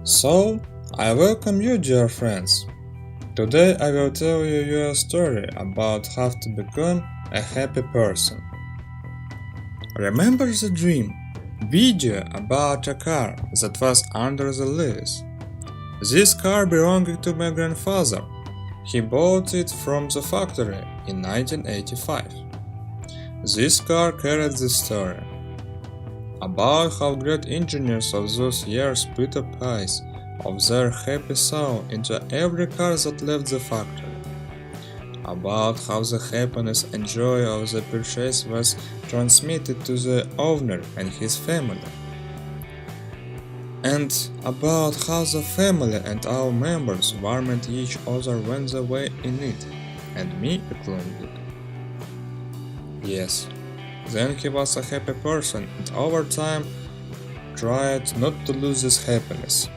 So, I welcome you, dear friends. Today I will tell you a story about how to become a happy person. Remember the dream video about a car that was under the leaves? This car belonged to my grandfather. He bought it from the factory in 1985. This car carried the story about how great engineers of those years put a piece of their happy soul into every car that left the factory, about how the happiness and joy of the purchase was transmitted to the owner and his family, and about how the family and our members warmed each other when they were in need, and me included. Yes, then he was a happy person and over time tried not to lose this happiness.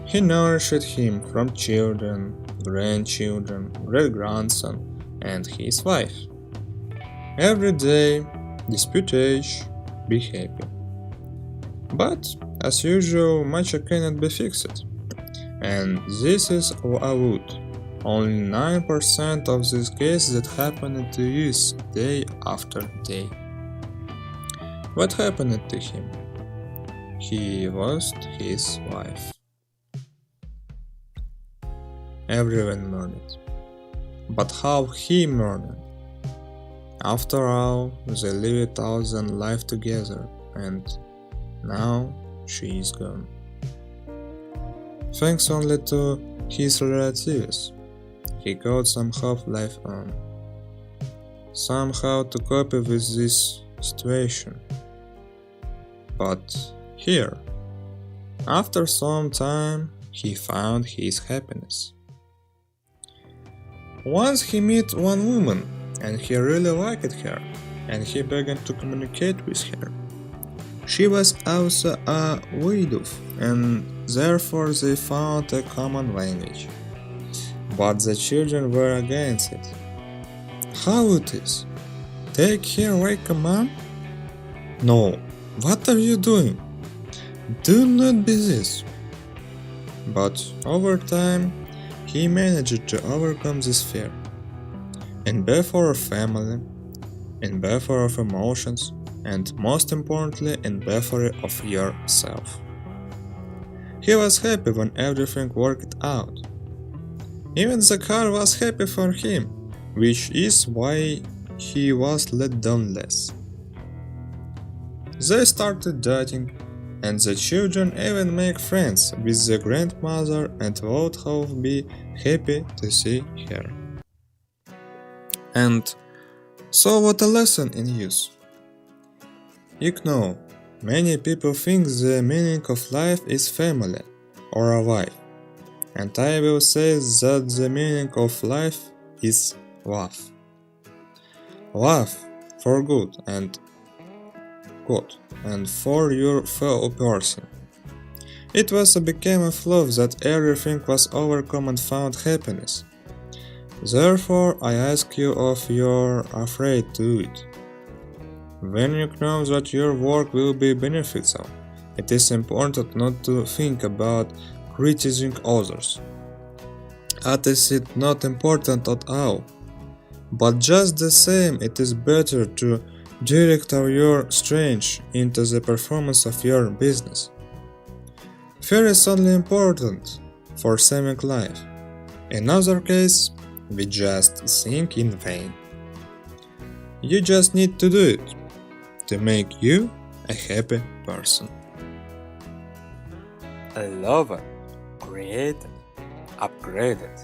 He nourished him from children, grandchildren, great-grandson, and his wife. Every day, disputation, be happy. But, as usual, much cannot be fixed. And this is a wood. Only 9% of these cases that happened to us day after day. What happened to him? He lost his wife. Everyone murdered. But how he murdered? After all, they lived out their life together, and now she is gone. Thanks only to his relatives, he got somehow life on. Somehow to cope with this situation. But here, after some time, he found his happiness. Once he met one woman, and he really liked her, and he began to communicate with her. She was also a widow, and therefore they found a common language. But the children were against it. How it is? Take her like a man? No, what are you doing? Do not be this. But over time, he managed to overcome this fear. In behalf of family, in behalf of emotions, and most importantly, in behalf of yourself. He was happy when everything worked out. Even the car was happy for him, which is why he was let down less. They started dating, and the children even make friends with the grandmother and would have be happy to see her. And so what a lesson in use. You know, many people think the meaning of life is family or a wife, and I will say that the meaning of life is love. Love for good and for your fellow person. It was became a flow that everything was overcome and found happiness. Therefore, I ask you if you're afraid to do it. When you know that your work will be beneficial, it is important not to think about criticizing others. That is it not important at all. But just the same, it is better to direct your strength into the performance of your business. Fear is only important for saving life. In other case, we just think in vain. You just need to do it to make you a happy person. Lover, created, upgraded.